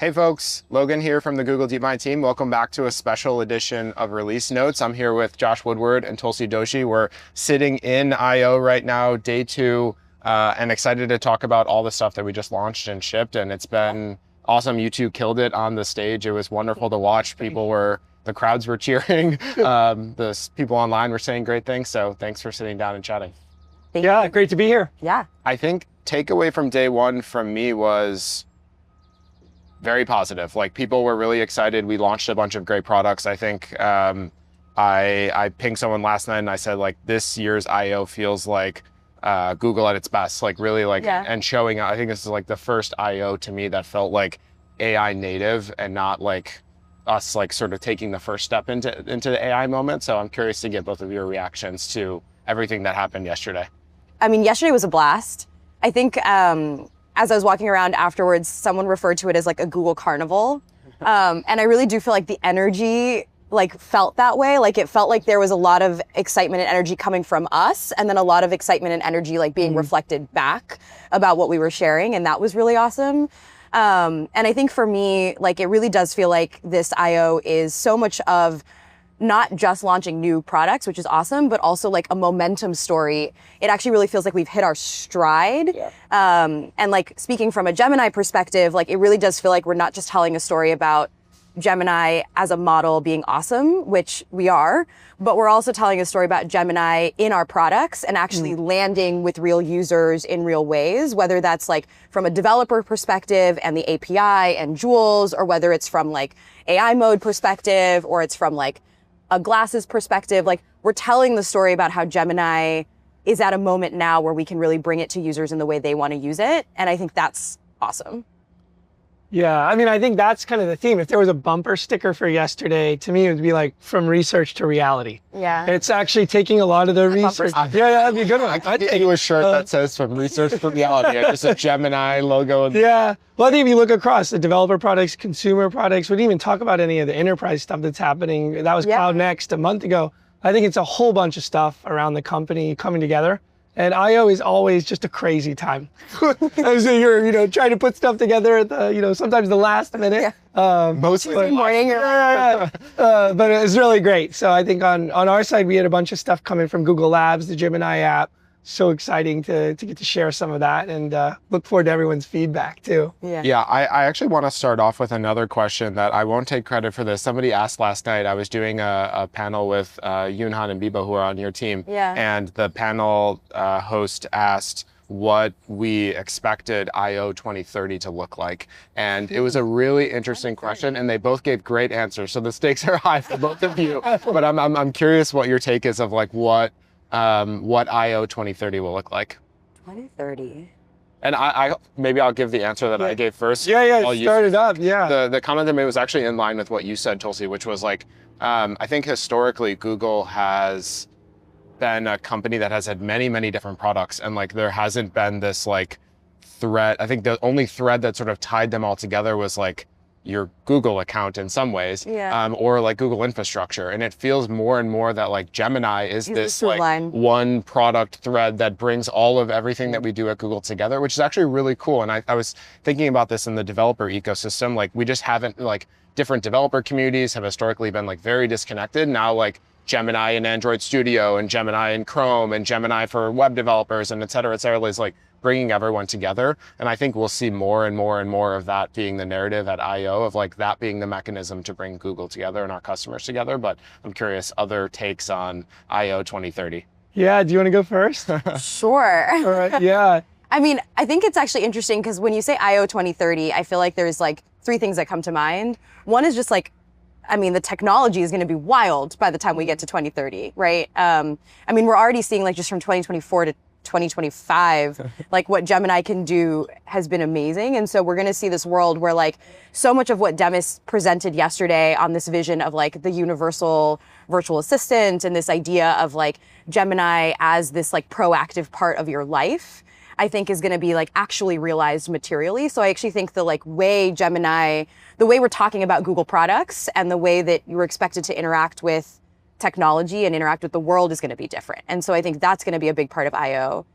Hey folks, Logan here from the Google DeepMind team. Welcome back to a special edition of Release Notes. I'm here with Josh Woodward and Tulsi Doshi. We're sitting in I.O. right now, day 2, and excited to talk about all the stuff that we just launched and shipped. And it's been awesome. You two killed it on the stage. It was wonderful to watch. The crowds were cheering. The people online were saying great things. So thanks for sitting down and chatting. Yeah, great to be here. Yeah. I think takeaway from day 1 from me was very positive. Like, people were really excited. We launched a bunch of great products. I think I pinged someone last night and I said, like, this year's I.O. feels like Google at its best, like really like, and showing, I think this is like the first I.O. to me that felt like AI native and not like us like sort of taking the first step into the AI moment. So I'm curious to get both of your reactions to everything that happened yesterday. I mean, yesterday was a blast. I think as I was walking around afterwards, someone referred to it as like a Google carnival. And I really do feel like the energy like felt that way. Like, it felt like there was a lot of excitement and energy coming from us, and then a lot of excitement and energy like being reflected back about what we were sharing. And that was really awesome. And I think for me, like, it really does feel like this I.O. is so much of not just launching new products, which is awesome, but also like a momentum story. It actually really feels like we've hit our stride. Yeah. And like, speaking from a Gemini perspective, like, it really does feel like we're not just telling a story about Gemini as a model being awesome, which we are, but we're also telling a story about Gemini in our products and actually landing with real users in real ways, whether that's like from a developer perspective and the API and Jewels, or whether it's from like AI mode perspective, or it's from like a glasses perspective. Like, we're telling the story about how Gemini is at a moment now where we can really bring it to users in the way they want to use it. And I think that's awesome. Yeah, I mean, I think that's kind of the theme. If there was a bumper sticker for yesterday, to me, it would be like from research to reality. Yeah. It's actually taking a lot of the research. Yeah, that'd be a good one. I'd get you a shirt that says from research to reality. Just a Gemini logo. Yeah. Well, I think if you look across the developer products, consumer products, we didn't even talk about any of the enterprise stuff that's happening. That was Cloud Next a month ago. I think it's a whole bunch of stuff around the company coming together. And I.O. is always just a crazy time. As you're, trying to put stuff together at the, sometimes the last minute. Mostly morning. But it was really great. So I think on our side, we had a bunch of stuff coming from Google Labs, the Gemini app. So exciting to get to share some of that, and look forward to everyone's feedback too. Yeah, I actually want to start off with another question that I won't take credit for this. Somebody asked last night. I was doing a panel with Yoonhan and Bibo, who are on your team. Yeah. And the panel host asked what we expected I.O. 2030 to look like. And it was a really interesting question, and they both gave great answers. So the stakes are high for both of you. But I'm curious what your take is of like what I.O. 2030 will look like. 2030. And maybe I'll give the answer that I gave first. Yeah, start it up, yeah. The comment I made was actually in line with what you said, Tulsi, which was like, I think historically Google has been a company that has had many, many different products, and like there hasn't been this like thread. I think the only thread that sort of tied them all together was like your Google account in some ways, or like Google infrastructure. And it feels more and more that like Gemini is this like one product thread that brings all of everything that we do at Google together, which is actually really cool. And I was thinking about this in the developer ecosystem. Like, we just haven't, like, different developer communities have historically been like very disconnected. Now, like, Gemini in Android Studio and Gemini in Chrome and Gemini for web developers and et cetera, is like bringing everyone together. And I think we'll see more and more and more of that being the narrative at I.O., of like that being the mechanism to bring Google together and our customers together. But I'm curious, other takes on I.O. 2030. Yeah, do you want to go first? Sure. All right, yeah. I mean, I think it's actually interesting because when you say I.O. 2030, I feel like there's like 3 things that come to mind. One is just like, I mean, the technology is going to be wild by the time we get to 2030, right? I mean, we're already seeing like just from 2024 to 2025, like what Gemini can do has been amazing. And so we're going to see this world where like so much of what Demis presented yesterday on this vision of like the universal virtual assistant and this idea of like Gemini as this like proactive part of your life, I think is going to be like actually realized materially. So I actually think the like way Gemini, the way we're talking about Google products and the way that you're expected to interact with technology and interact with the world is going to be different. And so I think that's going to be a big part of I.O.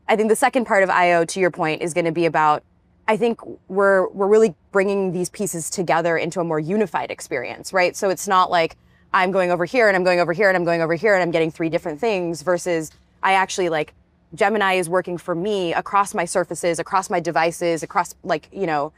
I think the second part of I.O., to your point, is going to be about I think we're really bringing these pieces together into a more unified experience, right? So it's not like I'm going over here and I'm going over here and I'm going over here and I'm getting 3 different things versus I actually like Gemini is working for me across my surfaces, across my devices, across like, you know,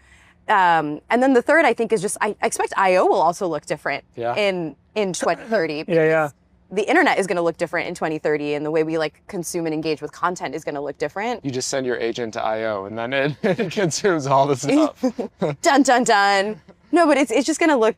and then the third I think is just I expect I/O will also look different in 2030. Yeah. The internet is going to look different in 2030, and the way we like consume and engage with content is going to look different. You just send your agent to I/O, and then it consumes all the stuff. Dun dun dun. No, but it's just going to look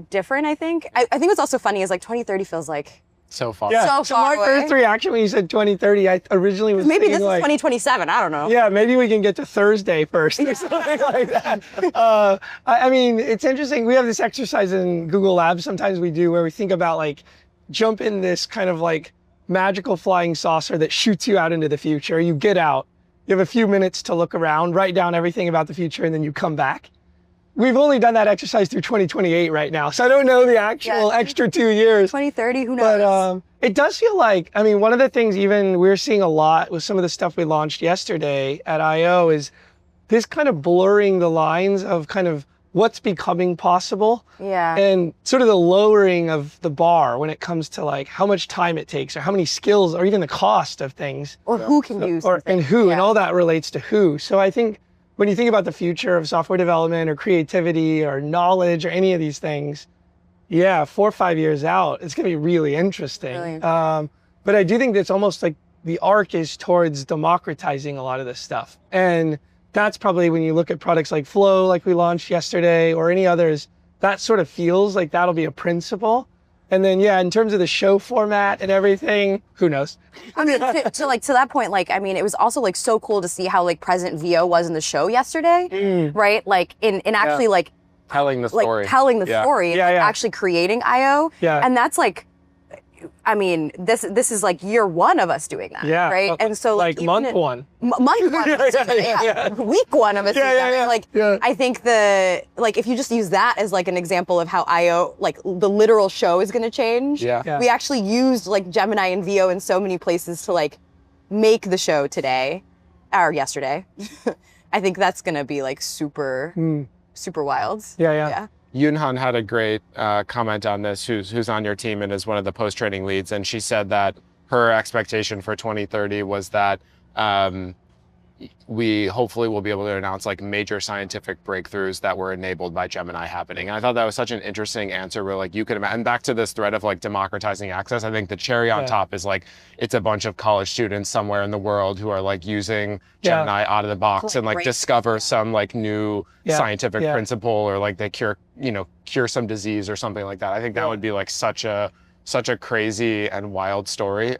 different. I think. I think what's also funny is like 2030 feels like so far. Yeah. So far my first reaction when you said 2030, I originally was maybe this thinking, is like, 2027. I don't know. Yeah, maybe we can get to Thursday first or something like that. I mean, it's interesting. We have this exercise in Google Labs sometimes we do where we think about like jump in this kind of like magical flying saucer that shoots you out into the future. You get out, you have a few minutes to look around, write down everything about the future, and then you come back. We've only done that exercise through 2028 right now, so I don't know the actual extra 2 years. 2030, who knows? But it does feel like, I mean, one of the things even we're seeing a lot with some of the stuff we launched yesterday at I/O is this kind of blurring the lines of kind of what's becoming possible. Yeah. And sort of the lowering of the bar when it comes to like how much time it takes or how many skills or even the cost of things. Or who can use and who, and all that relates to who. So I think when you think about the future of software development or creativity or knowledge or any of these things, 4 or 5 years out, it's going to be really interesting. Really? But I do think that's almost like the arc is towards democratizing a lot of this stuff. And that's probably when you look at products like Flow, like we launched yesterday, or any others, that sort of feels like that'll be a principle. And then, in terms of the show format and everything, who knows? I mean, to that point, like, I mean, it was also like so cool to see how like present VO was in the show yesterday, right? Like in actually like telling the story, actually creating I/O, and that's like, I mean, this is like year 1 of us doing that, right? And so like month 1, month 1, week 1 of us doing that. Like, I think if you just use that as like an example of how I/O, like the literal show is going to change. We actually used like Gemini and VO in so many places to like make the show today or yesterday. I think that's going to be like super wild. Yunhan had a great comment on this, who's on your team and is one of the post-training leads, and she said that her expectation for 2030 was that we hopefully will be able to announce like major scientific breakthroughs that were enabled by Gemini happening. And I thought that was such an interesting answer where like you could imagine, and back to this thread of like democratizing access, I think the cherry on top is like, it's a bunch of college students somewhere in the world who are like using Gemini out of the box and like discover some like new scientific principle or like they cure some disease or something like that. I think that would be like such a crazy and wild story.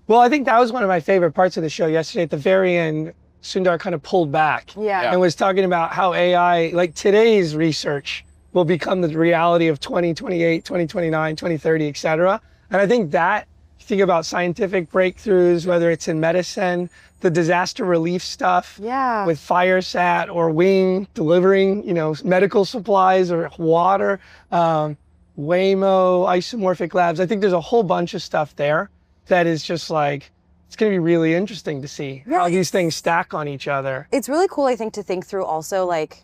Well, I think that was one of my favorite parts of the show yesterday. At the very end, Sundar kind of pulled back and was talking about how AI, like today's research, will become the reality of 2028, 2029, 2030, et cetera. And I think that, you think about scientific breakthroughs, whether it's in medicine, the disaster relief stuff with FireSat or Wing delivering, medical supplies or water, Waymo, isomorphic labs. I think there's a whole bunch of stuff there that is just like, it's going to be really interesting to see how these things stack on each other. It's really cool, I think, to think through also like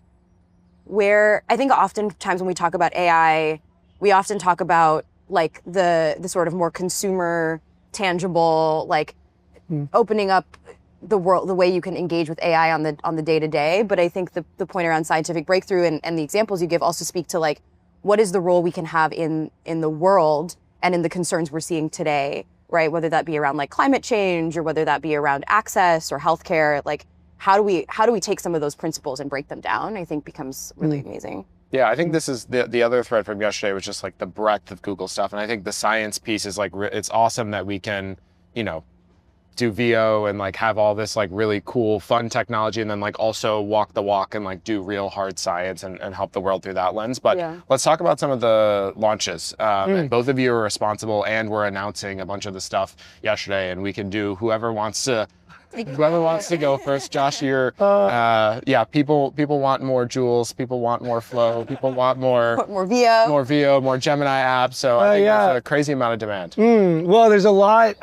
where, I think oftentimes when we talk about AI, we often talk about like the sort of more consumer, tangible, like opening up the world, the way you can engage with AI on the day-to-day. But I think the point around scientific breakthrough and the examples you give also speak to like, what is the role we can have in the world and in the concerns we're seeing today, right? Whether that be around like climate change or whether that be around access or healthcare, like how do we take some of those principles and break them down? I think becomes really amazing. Yeah, I think this is the other thread from yesterday was just like the breadth of Google stuff. And I think the science piece is like, it's awesome that we can, do VO and like have all this like really cool, fun technology and then like also walk the walk and like do real hard science and help the world through that lens. But let's talk about some of the launches. And both of you are responsible and we're announcing a bunch of the stuff yesterday, and we can do whoever wants to go first. Josh, you're people want more Jules, people want more Flow, people want more VO, more Gemini apps. So I think there's a crazy amount of demand. Well, there's a lot.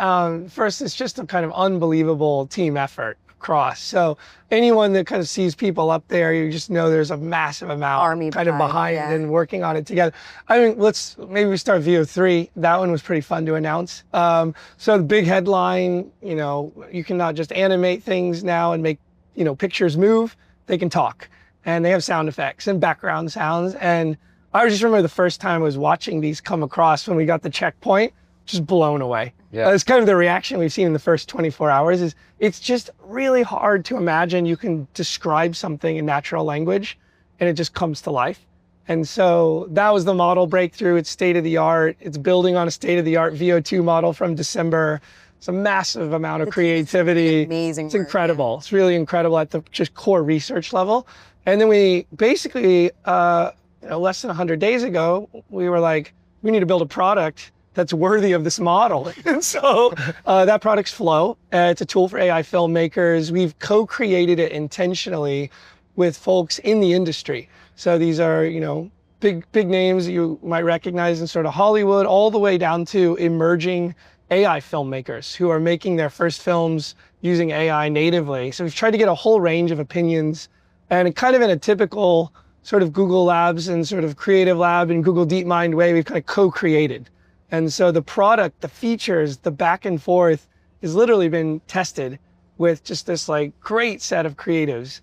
First, it's just a kind of unbelievable team effort across. So anyone that kind of sees people up there, you just know there's a massive amount Army kind of behind yeah. and working on it together. I mean, maybe we start VO3. That one was pretty fun to announce. So the big headline, you know, you can not just animate things now and make, you know, pictures move, they can talk. And they have sound effects and background sounds. And I just remember the first time I was watching these come across when we got the checkpoint, just blown away. Yeah. It's kind of the reaction we've seen in the first 24 hours is it's just really hard to imagine you can describe something in natural language and it just comes to life. And so that was the model breakthrough. It's state of the art. It's building on a state of the art VO2 model from December. It's a massive amount of creativity. Amazing. It's incredible. Yeah. It's really incredible at the just core research level. And then we basically, less than 100 days ago, we were like, we need to build a product that's worthy of this model. And so that product's Flow. It's a tool for AI filmmakers. We've co-created it intentionally with folks in the industry. So these are, you know, big names you might recognize in sort of Hollywood, all the way down to emerging AI filmmakers who are making their first films using AI natively. So we've tried to get a whole range of opinions, and kind of in a typical sort of Google Labs and sort of Creative Lab and Google DeepMind way, we've kind of co-created. And so the product, the features, the back and forth has literally been tested with just this like great set of creatives.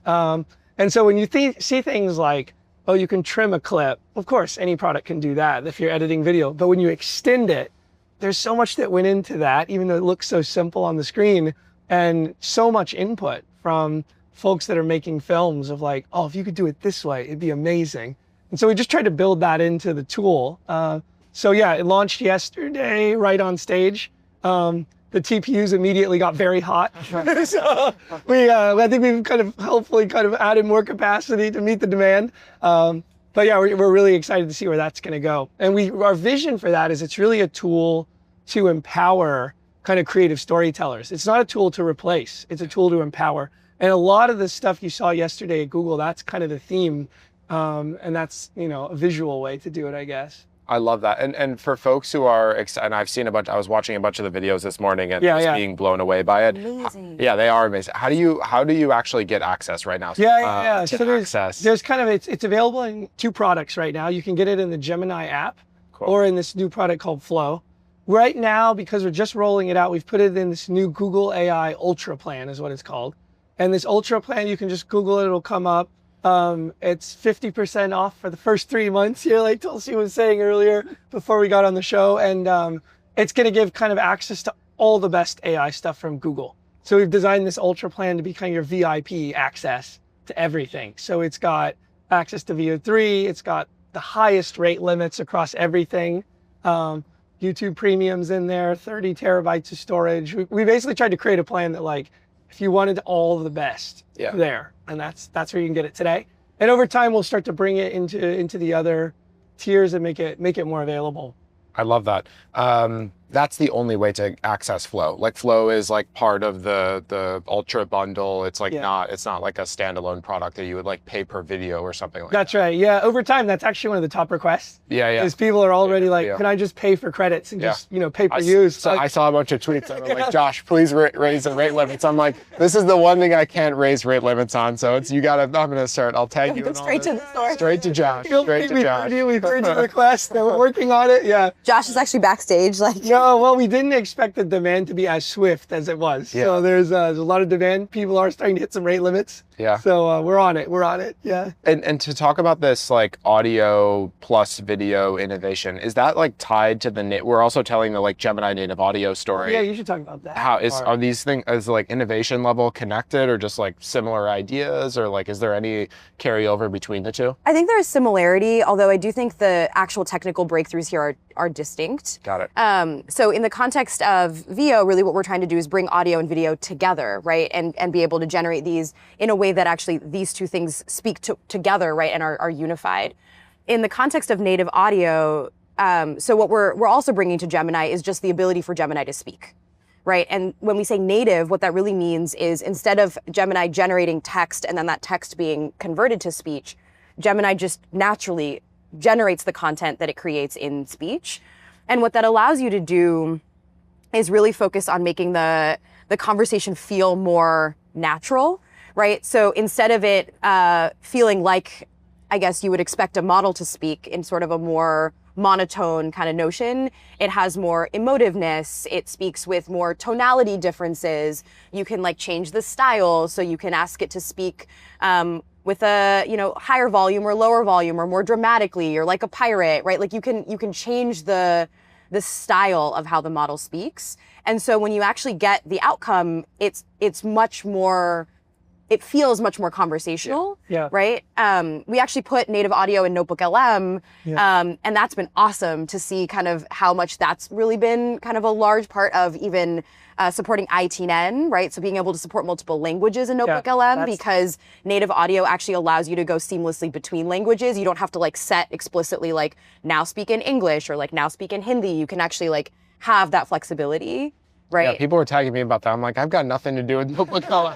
And so when you see things like, oh, you can trim a clip, of course, any product can do that if you're editing video. But when you extend it, there's so much that went into that, even though it looks so simple on the screen, and so much input from folks that are making films of like, oh, if you could do it this way, it'd be amazing. And so we just tried to build that into the tool. So yeah, it launched yesterday right on stage. The TPUs immediately got very hot. So I think we've kind of hopefully kind of added more capacity to meet the demand. But yeah, we're really excited to see where that's gonna go. And our vision for that is it's really a tool to empower kind of creative storytellers. It's not a tool to replace, it's a tool to empower. And a lot of the stuff you saw yesterday at Google, that's kind of the theme. And that's, you know, a visual way to do it, I guess. I love that. And for folks who are, and I've seen I was watching a bunch of the videos this morning and just being blown away by it. Amazing. Yeah, they are amazing. How do you actually get access right now? So there's kind of, it's available in 2 products right now. You can get it in the Gemini app or in this new product called Flow. Right now, because we're just rolling it out, we've put it in this new Google AI Ultra plan is what it's called. And this Ultra plan, you can just Google it, it'll come up. It's 50% off for the first 3 months here, like Tulsi was saying earlier before we got on the show. And it's going to give kind of access to all the best AI stuff from Google. So we've designed this Ultra plan to be kind of your VIP access to everything. So it's got access to VO3, it's got the highest rate limits across everything. YouTube Premium's in there, 30 terabytes of storage. We basically tried to create a plan that like, if you wanted all of the best there, and that's where you can get it today. And over time, we'll start to bring it into the other tiers and make it more available. I love that. That's the only way to access Flow. Like Flow is like part of the Ultra bundle. It's like it's not like a standalone product that you would like pay per video or something like that. That's right. Yeah. Over time, that's actually one of the top requests. Yeah. Is people are already like, can I just pay for credits and just, you know, pay per use? So I saw a bunch of tweets that were like, Josh, please raise the rate limits. I'm like, this is the one thing I can't raise rate limits on. So it's, I'm going to start, I'll tag you. Straight to the source. Straight to Josh. Straight to Josh. We've heard your request. We're working on it. Yeah. Josh is actually backstage. Like, no, well, we didn't expect the demand to be as swift as it was. Yeah. So there's a lot of demand. People are starting to hit some rate limits. Yeah. So we're on it. Yeah. And to talk about this like audio plus video innovation, is that like tied to we're also telling the like Gemini native audio story. Yeah, you should talk about that. Are these things, is like innovation level connected or just like similar ideas, or like is there any carryover between the two? I think there's similarity, although I do think the actual technical breakthroughs here are distinct. Got it. So in the context of VO, really what we're trying to do is bring audio and video together, right? And be able to generate these in a way that actually these two things speak together, right? And are unified. In the context of native audio, so what we're also bringing to Gemini is just the ability for Gemini to speak, right? And when we say native, what that really means is instead of Gemini generating text and then that text being converted to speech, Gemini just naturally generates the content that it creates in speech. And what that allows you to do is really focus on making the conversation feel more natural, right? So instead of it feeling like, I guess you would expect a model to speak in sort of a more monotone kind of notion, it has more emotiveness. It speaks with more tonality differences. You can like change the style, so you can ask it to speak with a higher volume or lower volume or more dramatically or like a pirate, right? Like you can change the style of how the model speaks. And so when you actually get the outcome, it's much more, it feels much more conversational, right? We actually put native audio in Notebook LM, and that's been awesome to see kind of how much that's really been kind of a large part of even supporting ITN, right? So being able to support multiple languages in Notebook LM, because native audio actually allows you to go seamlessly between languages. You don't have to like set explicitly like now speak in English or like now speak in Hindi. You can actually like have that flexibility. Right. Yeah, people were tagging me about that. I'm like, I've got nothing to do with Notebook LM.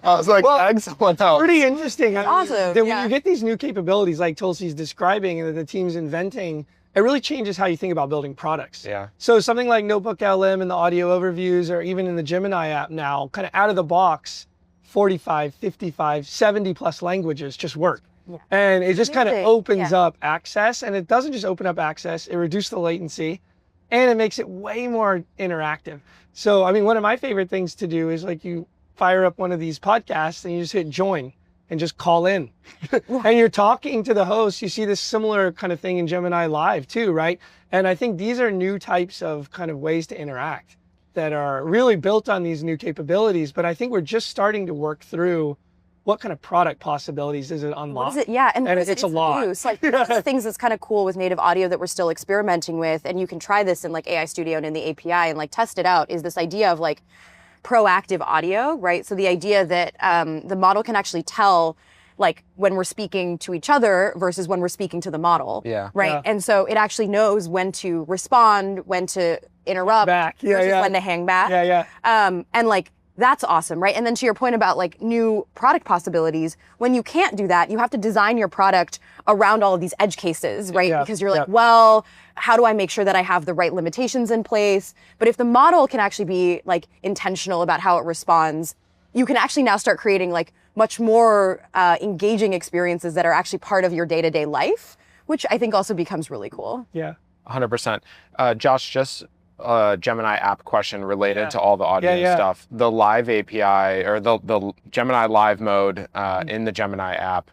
I was like, tag someone else. Pretty interesting. Awesome. When you get these new capabilities like Tulsi's describing and that the team's inventing, it really changes how you think about building products. Yeah. So something like Notebook LM and the audio overviews, or even in the Gemini app now, kind of out of the box, 45, 55, 70 plus languages just work. Yeah. And it just kind of opens up access, and it doesn't just open up access, it reduces the latency. And it makes it way more interactive. So, I mean, one of my favorite things to do is like you fire up one of these podcasts and you just hit join and just call in. And you're talking to the host. You see this similar kind of thing in Gemini Live too, right? And I think these are new types of kind of ways to interact that are really built on these new capabilities. But I think we're just starting to work through what kind of product possibilities does it unlock? What is it? Yeah, and it's a lot. So like, one of the things that's kind of cool with native audio that we're still experimenting with, and you can try this in like AI Studio and in the API and like test it out, is this idea of like proactive audio, right? So the idea that the model can actually tell like when we're speaking to each other versus when we're speaking to the model, right? Yeah. And so it actually knows when to respond, when to interrupt, versus when to hang back. And like, that's awesome, right? And then to your point about like new product possibilities, when you can't do that, you have to design your product around all of these edge cases, right? Because you're like, well, how do I make sure that I have the right limitations in place? But if the model can actually be like intentional about how it responds, you can actually now start creating like much more engaging experiences that are actually part of your day-to-day life, which I think also becomes really cool. Yeah. 100%. Josh, just Gemini app question related to all the audio stuff. The live API or the Gemini live mode in the Gemini app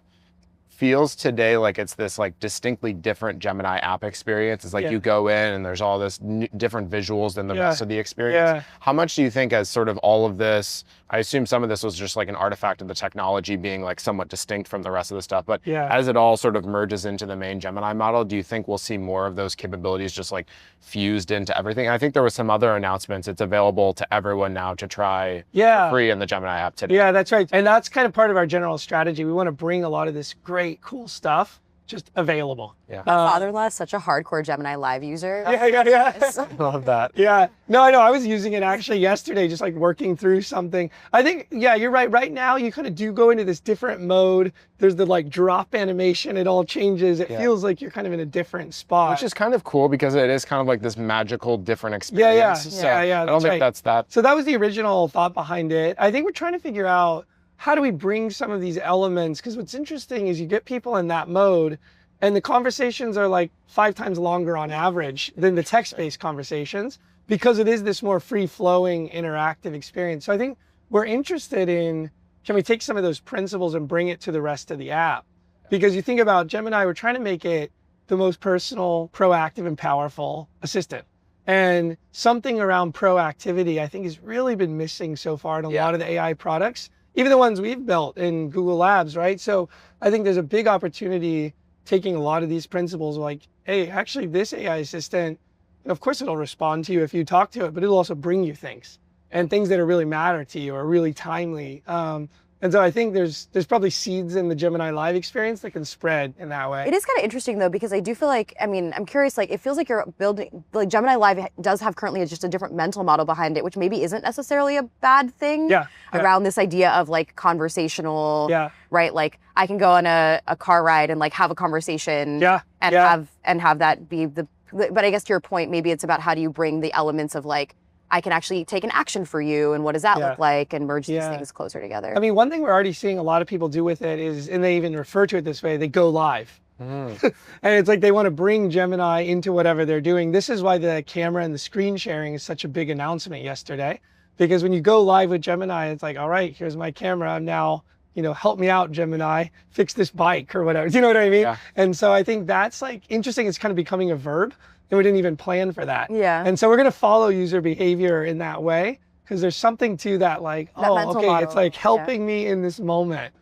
feels today like it's this like distinctly different Gemini app experience. It's like you go in and there's all this different visuals than the rest of the experience. How much do you think as sort of all of this, I assume some of this was just like an artifact of the technology being like somewhat distinct from the rest of the stuff, but as it all sort of merges into the main Gemini model, do you think we'll see more of those capabilities just like fused into everything? I think there was some other announcements. It's available to everyone now to try for free in the Gemini app today. Yeah, that's right. And that's kind of part of our general strategy. We want to bring a lot of this great, cool stuff just available. My father-in-law is such a hardcore Gemini Live user. I love that. Yeah. No, I know. I was using it actually yesterday, just like working through something. I think, you're right. Right now, you kind of do go into this different mode. There's the like drop animation. It all changes. It feels like you're kind of in a different spot. Which is kind of cool because it is kind of like this magical, different experience. So I don't think that's that. So that was the original thought behind it. I think we're trying to figure out how do we bring some of these elements? Because what's interesting is you get people in that mode and the conversations are like 5 times longer on average than the text-based conversations because it is this more free-flowing, interactive experience. So I think we're interested in, can we take some of those principles and bring it to the rest of the app? Because you think about Gemini, we're trying to make it the most personal, proactive, and powerful assistant. And something around proactivity, I think, has really been missing so far in a lot of the AI products, even the ones we've built in Google Labs, right? So I think there's a big opportunity taking a lot of these principles like, hey, actually this AI assistant, of course it'll respond to you if you talk to it, but it'll also bring you things and things that are really matter to you or really timely. And so I think there's probably seeds in the Gemini Live experience that can spread in that way. It is kind of interesting though, because I do feel like, I mean, I'm curious, like it feels like you're building, like Gemini Live does have currently just a different mental model behind it, which maybe isn't necessarily a bad thing around this idea of like conversational, right? Like I can go on a car ride and like have a conversation and have that be but I guess to your point, maybe it's about how do you bring the elements of like I can actually take an action for you, and what does that look like, and merge these things closer together. I mean, one thing we're already seeing a lot of people do with it is, and they even refer to it this way, they go live. And it's like they want to bring Gemini into whatever they're doing. This is why the camera and the screen sharing is such a big announcement yesterday, because when you go live with Gemini, it's like, all right, here's my camera. Now, help me out, Gemini, fix this bike or whatever. Do you know what I mean? Yeah. And so I think that's like interesting. It's kind of becoming a verb, and we didn't even plan for that. Yeah. And so we're going to follow user behavior in that way, because there's something to that, like, that okay, model. It's like helping me in this moment.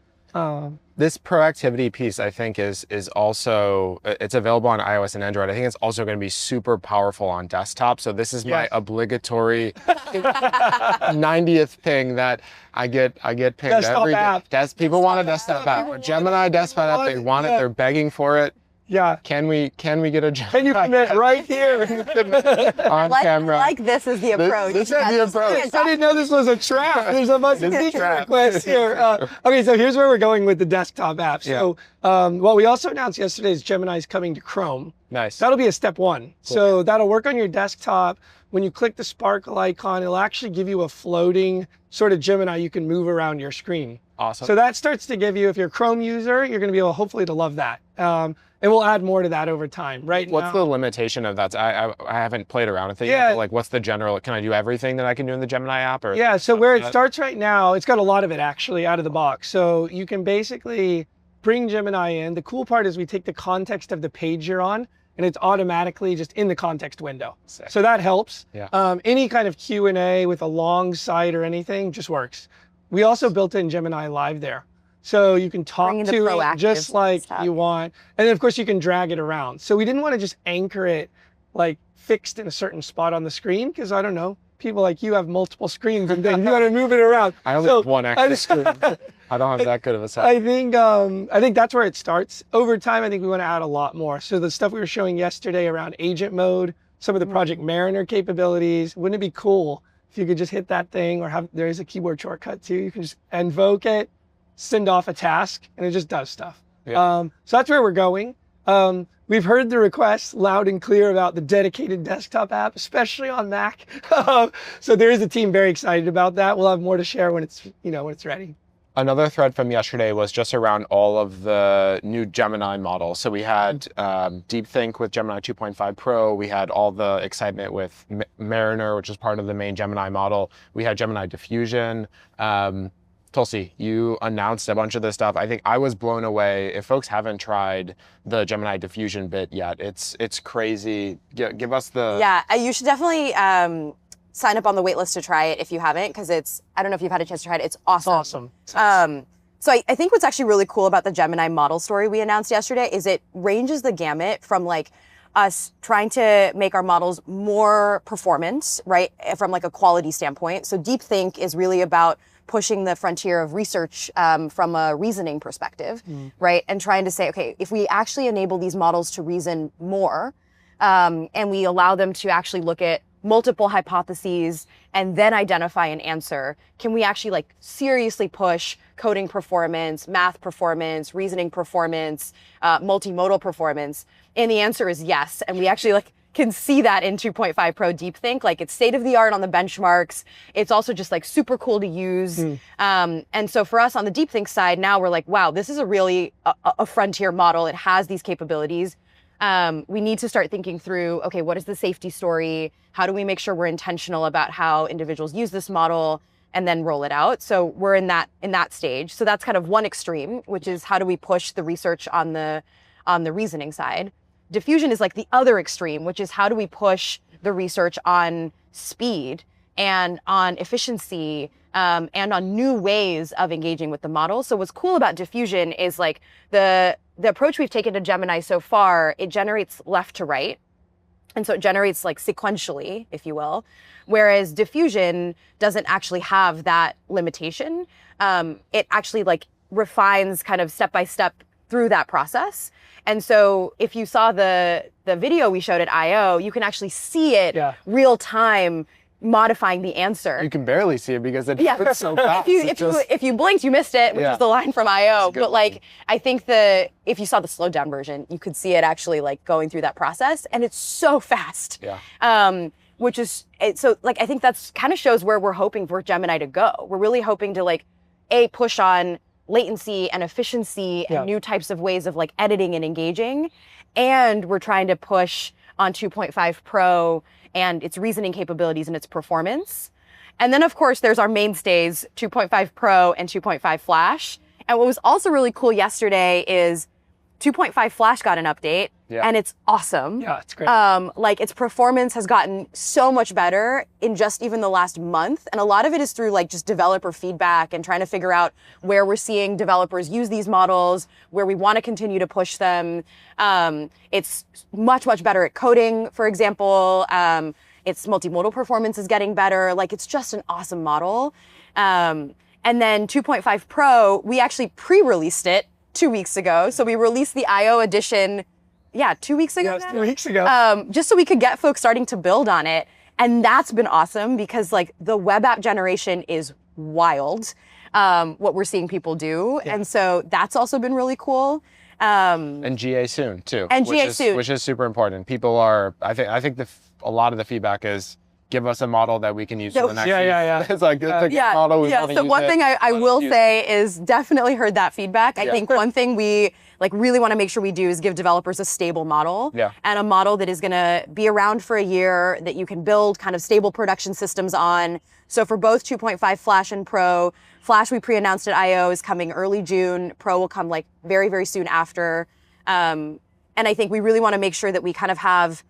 This proactivity piece, I think, is also, it's available on iOS and Android. I think it's also going to be super powerful on desktop. So this is my obligatory 90th ping that I get pinged desktop every app. day. People want a desktop app. Gemini desktop app, they want it. They're begging for it. Yeah. Can we get a Gemini? Can you commit right here on camera? Like this is the approach. This is the approach. I didn't know this was a trap. There's a bunch of feature requests here. Okay, so here's where we're going with the desktop app. So what we also announced yesterday is Gemini's coming to Chrome. Nice. That'll be a step one. Cool. So that'll work on your desktop. When you click the sparkle icon, it'll actually give you a floating sort of Gemini you can move around your screen. Awesome. So that starts to give you, if you're a Chrome user, you're going to be able, hopefully, to love that. And we'll add more to that over time. What's the limitation of that? I haven't played around with it yet, but like, what's the general, can I do everything that I can do in the Gemini app? Or yeah, so where it starts right now, it's got a lot of it actually out of the box. So you can basically bring Gemini in. The cool part is we take the context of the page you're on, and it's automatically just in the context window. Sick. So that helps. Yeah. Any kind of Q&A with a long site or anything just works. We also built in Gemini Live there. So you can talk to it just like you want. And then of course you can drag it around. So we didn't want to just anchor it like fixed in a certain spot on the screen, because I don't know, people like you have multiple screens and things. You got to move it around. I only have one extra screen. I don't have that good of a setup. I think that's where it starts. Over time, I think we want to add a lot more. So the stuff we were showing yesterday around agent mode, some of the Project Mariner capabilities, wouldn't it be cool if you could just hit that thing, or there is a keyboard shortcut too. You can just invoke it, send off a task, and it just does stuff. Yeah. So that's where we're going. We've heard the requests loud and clear about the dedicated desktop app, especially on Mac. So there is a team very excited about that. We'll have more to share when it's ready. Another thread from yesterday was just around all of the new Gemini models. So we had DeepThink with Gemini 2.5 Pro. We had all the excitement with Mariner, which is part of the main Gemini model. We had Gemini Diffusion. Tulsi, you announced a bunch of this stuff. I think I was blown away. If folks haven't tried the Gemini Diffusion bit yet, it's crazy. Give us the... Yeah, you should definitely sign up on the waitlist to try it if you haven't, because I don't know if you've had a chance to try it. It's awesome. It's awesome. So I think what's actually really cool about the Gemini model story we announced yesterday is it ranges the gamut from like us trying to make our models more performant, right, from like a quality standpoint. So DeepThink is really about pushing the frontier of research from a reasoning perspective, right? And trying to say, okay, if we actually enable these models to reason more, and we allow them to actually look at multiple hypotheses and then identify an answer, can we actually like seriously push coding performance, math performance, reasoning performance, multimodal performance? And the answer is yes. And we actually like can see that in 2.5 Pro DeepThink. Like, it's state of the art on the benchmarks. It's also just like super cool to use. And so for us on the DeepThink side, now we're like, wow, this is a really a frontier model. It has these capabilities. We need to start thinking through, okay, what is the safety story? How do we make sure we're intentional about how individuals use this model, and then roll it out? So we're in that stage. So that's kind of one extreme, which is how do we push the research on the reasoning side. Diffusion is like the other extreme, which is how do we push the research on speed and on efficiency and on new ways of engaging with the model. So what's cool about diffusion is like the approach we've taken to Gemini so far, it generates left to right. And so it generates like sequentially, if you will, whereas diffusion doesn't actually have that limitation. It actually like refines kind of step by step through that process. And so if you saw the video we showed at I.O., you can actually see it real time modifying the answer. You can barely see it because it's so fast. If you blinked, you missed it, which is the line from I.O. But like, I think if you saw the slowed down version, you could see it actually like going through that process, and it's so fast. which is, so like, I think that's kind of shows where we're hoping for Gemini to go. We're really hoping to like, push on latency and efficiency and new types of ways of like editing and engaging. And we're trying to push on 2.5 Pro and its reasoning capabilities and its performance. And then of course, there's our mainstays, 2.5 Pro and 2.5 Flash. And what was also really cool yesterday is 2.5 Flash got an update, and it's awesome. Yeah, it's great. Like its performance has gotten so much better in just even the last month. And a lot of it is through like just developer feedback and trying to figure out where we're seeing developers use these models, where we want to continue to push them. It's much, much better at coding, for example. Its multimodal performance is getting better. Like it's just an awesome model. And then 2.5 Pro, we actually pre-released it 2 weeks ago. So we released the IO edition, 2 weeks ago? Yes, 2 weeks ago. Just so we could get folks starting to build on it. And that's been awesome because like the web app generation is wild, what we're seeing people do. Yeah. And so that's also been really cool. And GA soon too. And GA soon. Which is super important. People are, I think a lot of the feedback is, give us a model that we can use for the next week. It's like, model we want to so use one it. thing I will say is definitely heard that feedback. I think one thing we like really want to make sure we do is give developers a stable model and a model that is going to be around for a year, that you can build kind of stable production systems on. So for both 2.5 Flash and Pro, Flash we pre-announced at I/O is coming early June. Pro will come like very, very soon after. And I think we really want to make sure that we kind of have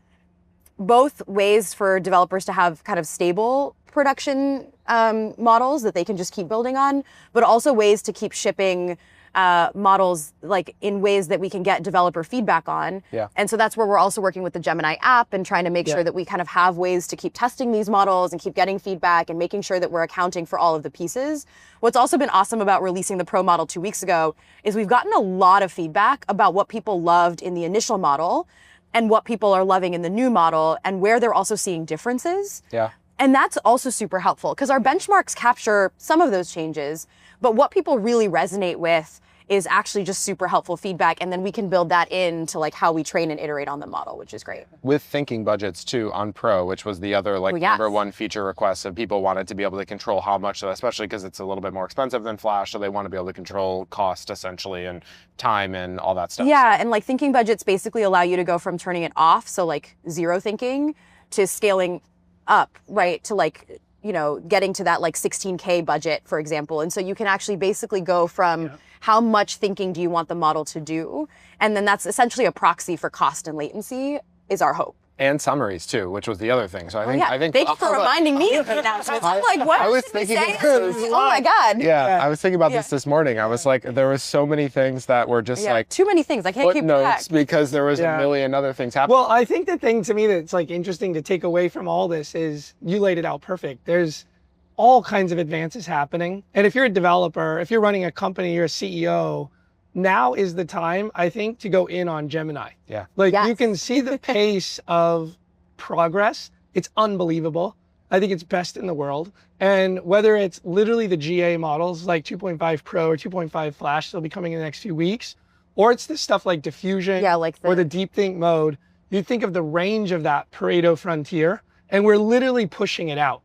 both ways for developers to have kind of stable production models that they can just keep building on, but also ways to keep shipping models like in ways that we can get developer feedback on. Yeah. And so that's where we're also working with the Gemini app and trying to make sure that we kind of have ways to keep testing these models and keep getting feedback and making sure that we're accounting for all of the pieces. What's also been awesome about releasing the Pro model 2 weeks ago is we've gotten a lot of feedback about what people loved in the initial model and what people are loving in the new model and where they're also seeing differences. Yeah. And that's also super helpful because our benchmarks capture some of those changes, but what people really resonate with is actually just super helpful feedback. And then we can build that into like how we train and iterate on the model, which is great. With thinking budgets too on Pro, which was the other like number one feature request of people wanted to be able to control how much, especially because it's a little bit more expensive than Flash. So they want to be able to control cost essentially and time and all that stuff. Yeah, and like thinking budgets basically allow you to go from turning it off, so like zero thinking, to scaling up, right? To like, you know, getting to that like 16K budget, for example. And so you can actually basically go from how much thinking do you want the model to do? And then that's essentially a proxy for cost and latency is our hope. And summaries too, which was the other thing. So I think thank you for reminding me of the announcements. I'm like, what? I was thinking oh my God. Yeah, I was thinking about this morning. I was like, there were so many things that were just like too many things. I can't keep track because there was a million other things happening. Well, I think the thing to me that's like interesting to take away from all this is you laid it out perfect. There's all kinds of advances happening. And if you're a developer, if you're running a company, you're a CEO, now is the time, I think, to go in on Gemini. Yeah. Like you can see the pace of progress. It's unbelievable. I think it's best in the world. And whether it's literally the GA models like 2.5 Pro or 2.5 Flash, they'll be coming in the next few weeks, or it's the stuff like Diffusion or the Deep Think mode, you think of the range of that Pareto frontier, and we're literally pushing it out.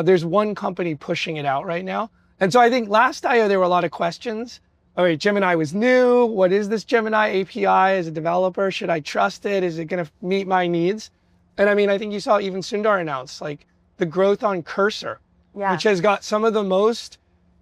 There's one company pushing it out right now. And so I think last I/O there were a lot of questions. All right, Gemini was new. What is this Gemini API as a developer? Should I trust it? Is it going to meet my needs? And I mean, I think you saw even Sundar announce like the growth on Cursor, which has got some of the most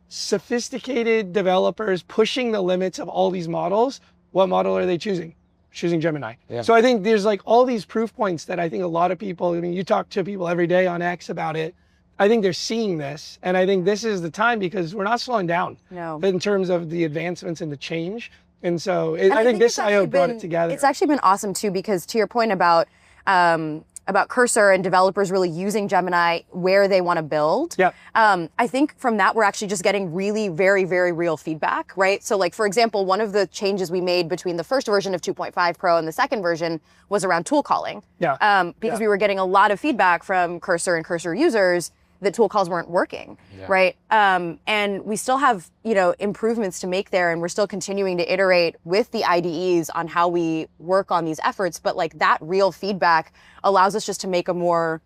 sophisticated developers pushing the limits of all these models. What model are they choosing? Choosing Gemini. Yeah. So I think there's like all these proof points that I think a lot of people, I mean, you talk to people every day on X about it. I think they're seeing this, and I think this is the time because we're not slowing down in terms of the advancements and the change. And so I think this I/O brought it together. It's actually been awesome too, because to your point about Cursor and developers really using Gemini where they want to build. Yep. I think from that, we're actually just getting really very, very real feedback, right? So like, for example, one of the changes we made between the first version of 2.5 Pro and the second version was around tool calling. Because we were getting a lot of feedback from Cursor and Cursor users that tool calls weren't working, right? And we still have, you know, improvements to make there, and we're still continuing to iterate with the IDEs on how we work on these efforts. But like that real feedback allows us just to make a more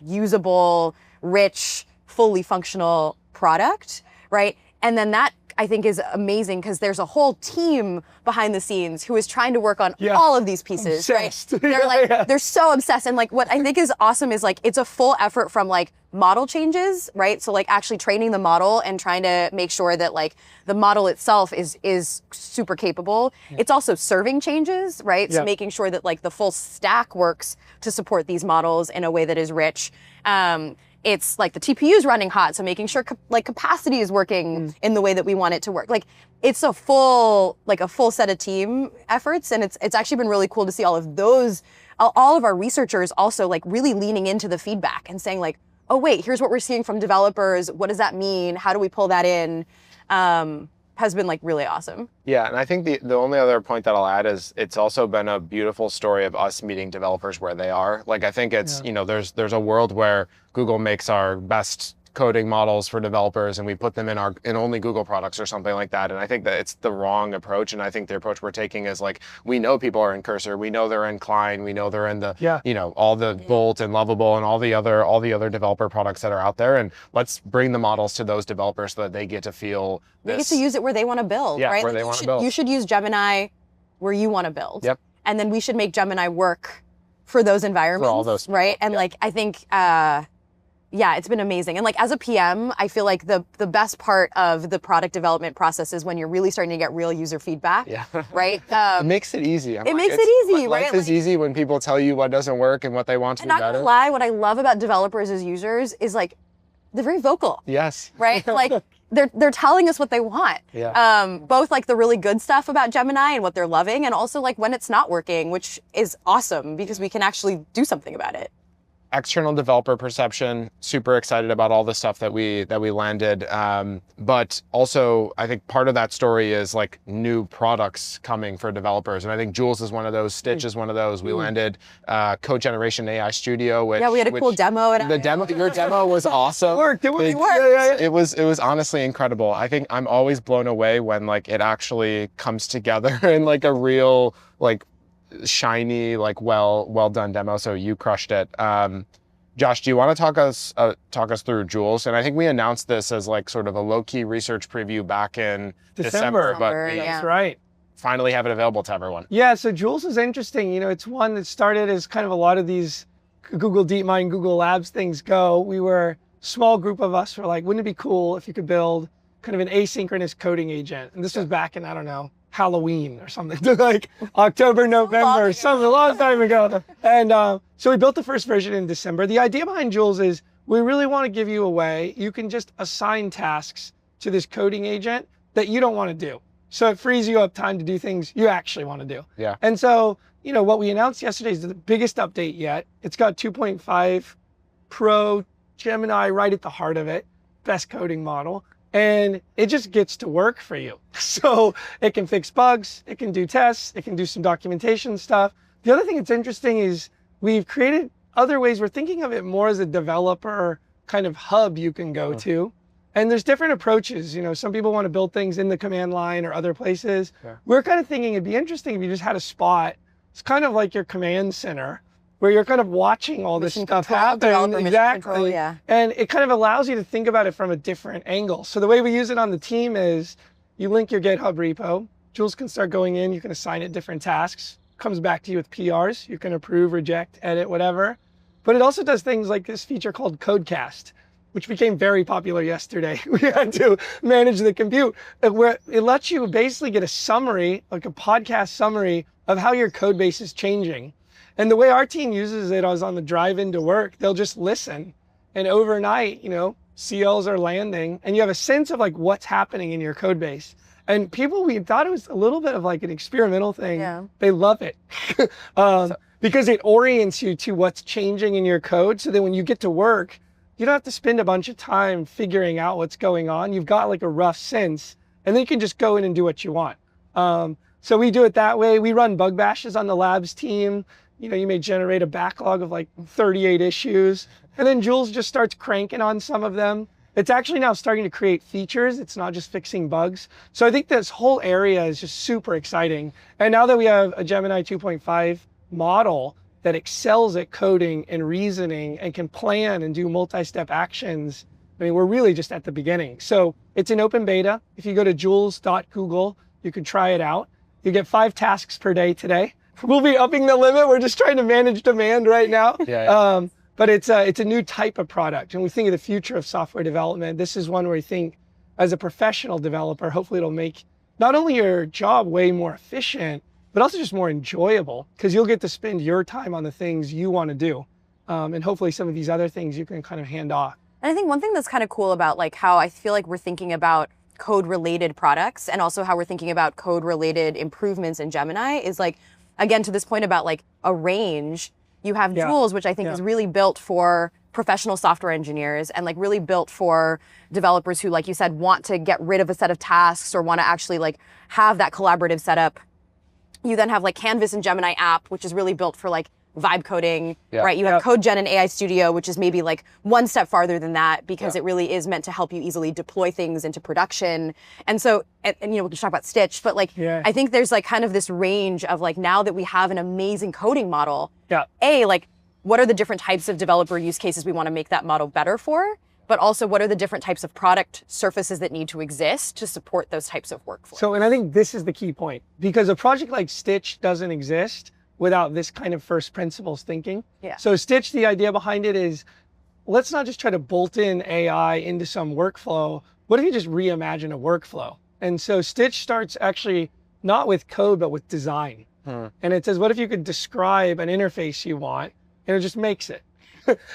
usable, rich, fully functional product, right? And then that I think is amazing because there's a whole team behind the scenes who is trying to work on all of these pieces, obsessed. Right? They're like, they're so obsessed. And like, what I think is awesome is like, it's a full effort from like model changes, right? So like actually training the model and trying to make sure that like the model itself is super capable. It's also serving changes, right? So making sure that like the full stack works to support these models in a way that is rich. It's like the TPU is running hot, so making sure like capacity is working in the way that we want it to work. Like it's a full set of team efforts, and it's actually been really cool to see all of those, all of our researchers also like really leaning into the feedback and saying like, oh wait, here's what we're seeing from developers. What does that mean? How do we pull that in? Has been like really awesome. Yeah, and I think the only other point that I'll add is it's also been a beautiful story of us meeting developers where they are. Like I think it's, you know, there's a world where Google makes our best coding models for developers and we put them in only Google products or something like that. And I think that it's the wrong approach. And I think the approach we're taking is like, we know people are in Cursor, we know they're in Klein, we know they're in the, you know, all the Bolt and Lovable and all the other developer products that are out there. And let's bring the models to those developers so that they get to feel this. They get to use it where they want to build, right? Where like they want to build. You should use Gemini where you want to build. Yep. And then we should make Gemini work for those environments, for all those, right? And like, I think, yeah, it's been amazing. And like as a PM, I feel like the best part of the product development process is when you're really starting to get real user feedback, right? It makes it easy. It makes it easy, right? Life is easy when people tell you what doesn't work and what they want to be better. Not gonna lie, what I love about developers as users is like, they're very vocal. Yes. Right? Like they're telling us what they want. Yeah. Both like the really good stuff about Gemini and what they're loving, and also like when it's not working, which is awesome because we can actually do something about it. External developer perception, super excited about all the stuff that we landed. But also I think part of that story is like new products coming for developers. And I think Jules is one of those, Stitch is one of those. We landed Code Generation AI Studio, which we had a cool demo. Your demo was awesome. It worked. It was honestly incredible. I think I'm always blown away when like it actually comes together in like a real like shiny, like well done demo. So you crushed it. Josh, do you want to talk us through Jules? And I think we announced this as like sort of a low-key research preview back in December, but that's right. Finally have it available to everyone. Yeah, so Jules is interesting. You know, it's one that started as kind of a lot of these Google DeepMind, Google Labs things go. We were a small group of us were like, wouldn't it be cool if you could build kind of an asynchronous coding agent? And this was back in, I don't know, Halloween or something, like October, November, something a long time ago. And so we built the first version in December. The idea behind Jules is we really want to give you a way you can just assign tasks to this coding agent that you don't want to do. So it frees you up time to do things you actually want to do. Yeah. And so, you know, what we announced yesterday is the biggest update yet. It's got 2.5 Pro Gemini right at the heart of it, best coding model. And it just gets to work for you. So it can fix bugs, it can do tests, it can do some documentation stuff. The other thing that's interesting is we've created other ways. We're thinking of it more as a developer kind of hub you can go to. And there's different approaches. You know, some people want to build things in the command line or other places. Yeah. We're kind of thinking it'd be interesting if you just had a spot. It's kind of like your command center, where you're kind of watching all this stuff happen. Exactly. And it kind of allows you to think about it from a different angle. So the way we use it on the team is you link your GitHub repo. Jules can start going in. You can assign it different tasks. Comes back to you with PRs. You can approve, reject, edit, whatever. But it also does things like this feature called Codecast, which became very popular yesterday. We had to manage the compute, where it lets you basically get a summary, like a podcast summary of how your code base is changing. And the way our team uses it is on the drive into work, they'll just listen. And overnight, you know, CLs are landing and you have a sense of like what's happening in your code base. And people, we thought it was a little bit of like an experimental thing. Yeah. They love it because it orients you to what's changing in your code. So that when you get to work, you don't have to spend a bunch of time figuring out what's going on. You've got like a rough sense and then you can just go in and do what you want. So we do it that way. We run bug bashes on the labs team. You know, you may generate a backlog of like 38 issues, and then Jules just starts cranking on some of them. It's actually now starting to create features. It's not just fixing bugs. So I think this whole area is just super exciting. And now that we have a Gemini 2.5 model, that excels at coding and reasoning and can plan and do multi-step actions, I mean, we're really just at the beginning. So it's an open beta. If you go to jules.google, you can try it out. You get 5 tasks per day today. We'll be upping the limit. We're just trying to manage demand right now. But it's a new type of product. And we think of the future of software development. This is one where we think as a professional developer, hopefully it'll make not only your job way more efficient, but also just more enjoyable, because you'll get to spend your time on the things you want to do. And hopefully some of these other things you can kind of hand off. And I think one thing that's kind of cool about like how I feel like we're thinking about code-related products and also how we're thinking about code-related improvements in Gemini is like, again, to this point about like a range, you have Jules, which I think is really built for professional software engineers and like really built for developers who, like you said, want to get rid of a set of tasks or want to actually like have that collaborative setup. You then have like Canvas and Gemini app, which is really built for like vibe coding, right? You have CodeGen and AI Studio, which is maybe like one step farther than that because it really is meant to help you easily deploy things into production. And so, and you know, we can talk about Stitch, but like, I think there's like kind of this range of like, now that we have an amazing coding model, like what are the different types of developer use cases we want to make that model better for? But also what are the different types of product surfaces that need to exist to support those types of workflows? So, and I think this is the key point, because a project like Stitch doesn't exist without this kind of first principles thinking. So Stitch, the idea behind it is, let's not just try to bolt in AI into some workflow. What if you just reimagine a workflow? And so Stitch starts actually not with code, but with design. And it says, what if you could describe an interface you want, and it just makes it.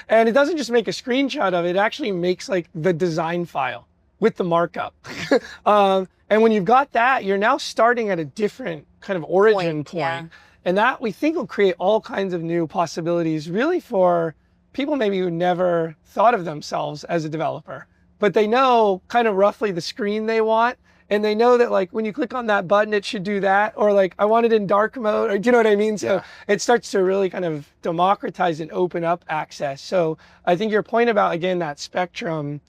And it doesn't just make a screenshot of it, it actually makes like the design file with the markup. And when you've got that, you're now starting at a different kind of origin point. And that we think will create all kinds of new possibilities really for people maybe who never thought of themselves as a developer, but they know kind of roughly the screen they want. And they know that like when you click on that button, it should do that, or like I want it in dark mode, or do you know what I mean? So it starts to really kind of democratize and open up access. So I think your point about, again, that spectrum,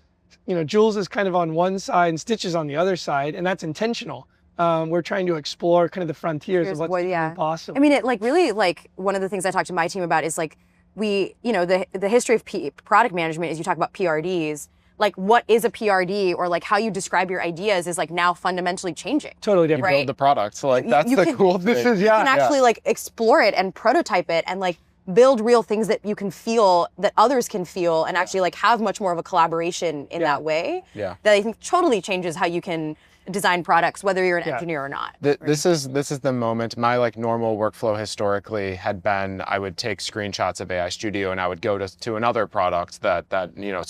you know, Jules is kind of on one side and Stitch is on the other side, and that's intentional. We're trying to explore kind of the frontiers of what's possible. I mean, it like really like one of the things I talked to my team about is like we, you know, the history of product management is you talk about PRDs. Like what is a PRD or like how you describe your ideas is like now fundamentally changing. Totally different. You build the product. So like that's the cool thing. You can actually like explore it and prototype it and like build real things that you can feel, that others can feel, and actually like have much more of a collaboration in that way. That I think totally changes how you can design products, whether you're an engineer or not. This is the moment. My like normal workflow historically had been I would take screenshots of AI Studio and I would go to another product that you know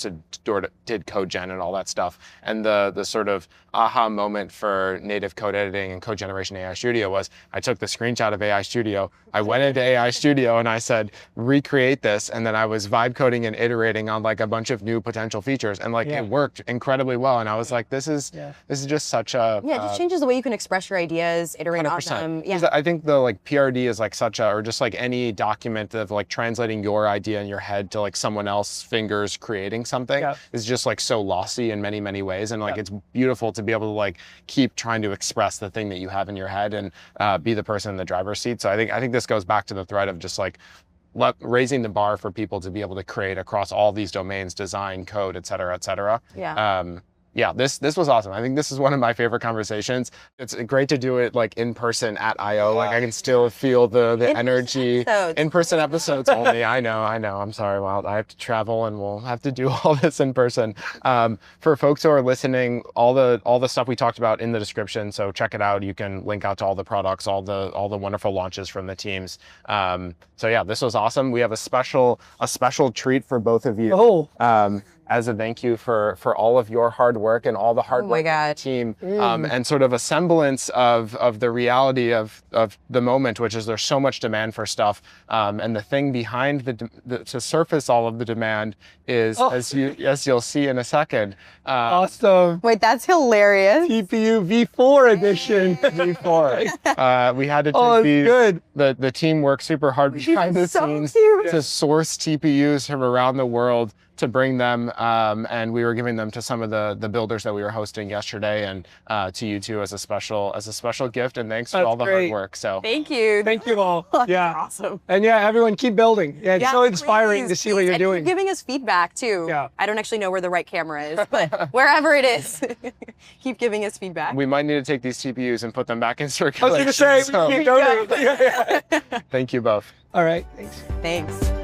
did code gen and all that stuff. And the sort of aha moment for native code editing and code generation AI Studio was I took the screenshot of AI Studio, I went into AI Studio and I said recreate this, and then I was vibe coding and iterating on like a bunch of new potential features, and like it worked incredibly well. And I was like, this is just such a it just changes the way you can express your ideas, iterate 100%. On them. I think the like PRD is like such a, or just like any document of like translating your idea in your head to like someone else's fingers creating something is just like so lossy in many ways, and like it's beautiful to be able to like keep trying to express the thing that you have in your head and be the person in the driver's seat. So I think this goes back to the thread of just like raising the bar for people to be able to create across all these domains, design, code, et cetera, et cetera. This was awesome. I think this is one of my favorite conversations. It's great to do it like in person at I/O. Like I can still feel the energy. In-person episodes only. I know. I'm sorry. Well, I have to travel and we'll have to do all this in person. For folks who are listening, all the stuff we talked about in the description. So check it out. You can link out to all the products, all the wonderful launches from the teams. So yeah, this was awesome. We have a special treat for both of you. As a thank you for all of your hard work and all the hard work of the team, and sort of a semblance of the reality of the moment, which is there's so much demand for stuff, and the thing behind to surface all of the demand is, as you'll see in a second. Awesome. Wait, that's hilarious. TPU V4 edition. V4. We had to take these. The team worked super hard behind the scenes to source TPUs from around the world. to bring them, and we were giving them to some of the builders that we were hosting yesterday, and to you two as a special gift, and thanks for all the hard work. So thank you. Thank you all. Yeah. Awesome. And yeah, everyone keep building. Yeah, it's so inspiring to see what you're doing. Keep giving us feedback too. Yeah. I don't actually know where the right camera is, but wherever it is, keep giving us feedback. We might need to take these TPUs and put them back in circulation. I was going to say, we keep donating. Thank you both. All right, thanks. Thanks.